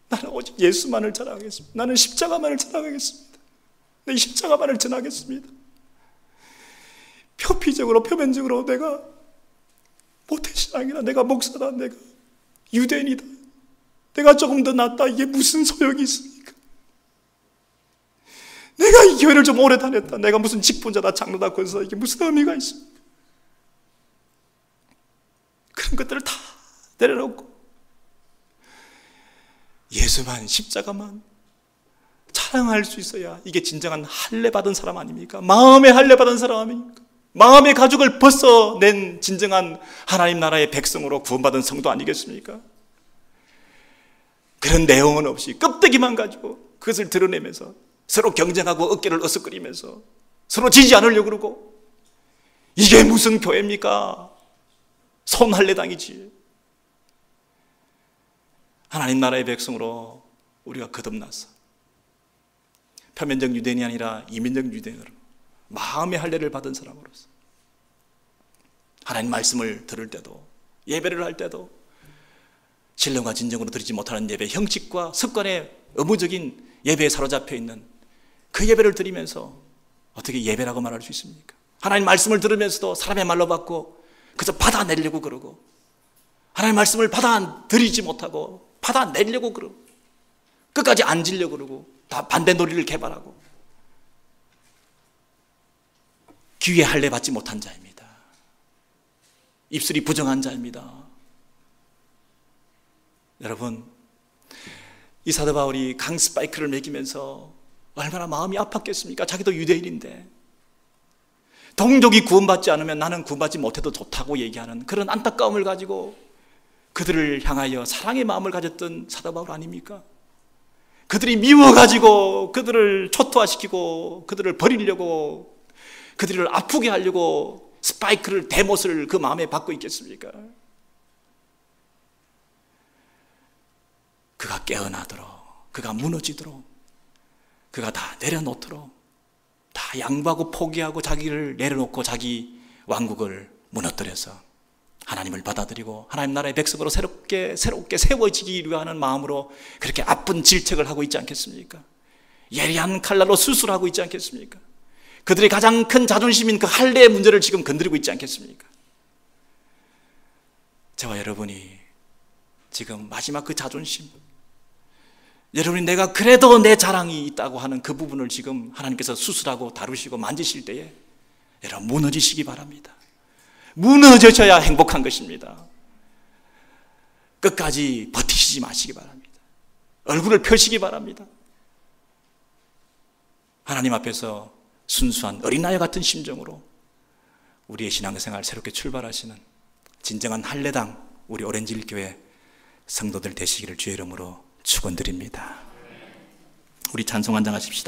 나는 오직 예수만을 자랑하겠습니다. 나는 십자가만을 자랑하겠습니다. 내 십자가만을 전하겠습니다. 표피적으로 표면적으로 내가 모태신앙이다, 내가 목사다, 내가 유대인이다, 내가 조금 더 낫다, 이게 무슨 소용이 있습니까? 내가 이 교회를 좀 오래 다녔다, 내가 무슨 직분자다, 장로다, 권사다, 이게 무슨 의미가 있습니까? 그런 것들을 다 내려놓고 예수만, 십자가만 자랑할 수 있어야 이게 진정한 할례 받은 사람 아닙니까? 마음의 할례 받은 사람 아닙니까? 마음의 가죽을 벗어낸 진정한 하나님 나라의 백성으로 구원받은 성도 아니겠습니까? 그런 내용은 없이 껍데기만 가지고 그것을 드러내면서 서로 경쟁하고 어깨를 어슷거리면서 서로 지지 않으려고 그러고 이게 무슨 교회입니까? 손할례당이지. 하나님 나라의 백성으로 우리가 거듭나서 표면적 유대인이 아니라 이면적 유대인으로 마음의 할례를 받은 사람으로서 하나님 말씀을 들을 때도 예배를 할 때도 신령과 진정으로 드리지 못하는 예배, 형식과 습관의 의무적인 예배에 사로잡혀 있는 그 예배를 드리면서 어떻게 예배라고 말할 수 있습니까? 하나님 말씀을 들으면서도 사람의 말로 받고 그저 받아내려고 그러고 하나님 말씀을 받아들이지 못하고 받아내려고 그러고 끝까지 앉으려고 그러고 다 반대 논리를 개발하고 귀에 할례 받지 못한 자입니다. 입술이 부정한 자입니다. 여러분, 이 사도 바울이 강 스파이크를 매기면서 얼마나 마음이 아팠겠습니까? 자기도 유대인인데 동족이 구원받지 않으면 나는 구원받지 못해도 좋다고 얘기하는 그런 안타까움을 가지고 그들을 향하여 사랑의 마음을 가졌던 사도 바울 아닙니까? 그들이 미워가지고 그들을 초토화시키고 그들을 버리려고 그들을 아프게 하려고 스파이크를 대못을 그 마음에 받고 있겠습니까? 그가 깨어나도록, 그가 무너지도록, 그가 다 내려놓도록, 다 양보하고 포기하고 자기를 내려놓고 자기 왕국을 무너뜨려서 하나님을 받아들이고 하나님 나라의 백성으로 새롭게 세워지기 위하는 마음으로 그렇게 아픈 질책을 하고 있지 않겠습니까? 예리한 칼날로 수술하고 있지 않겠습니까? 그들의 가장 큰 자존심인 그 할례의 문제를 지금 건드리고 있지 않겠습니까? 저와 여러분이 지금 마지막 그 자존심, 여러분이 내가 그래도 내 자랑이 있다고 하는 그 부분을 지금 하나님께서 수술하고 다루시고 만지실 때에 여러분 무너지시기 바랍니다. 무너져셔야 행복한 것입니다. 끝까지 버티시지 마시기 바랍니다. 얼굴을 펴시기 바랍니다. 하나님 앞에서 순수한 어린아이 같은 심정으로 우리의 신앙생활 새롭게 출발하시는 진정한 할례당 우리 오렌지힐 교회 성도들 되시기를 주의 이름으로 축원드립니다. 우리 찬송 한장 하십시다.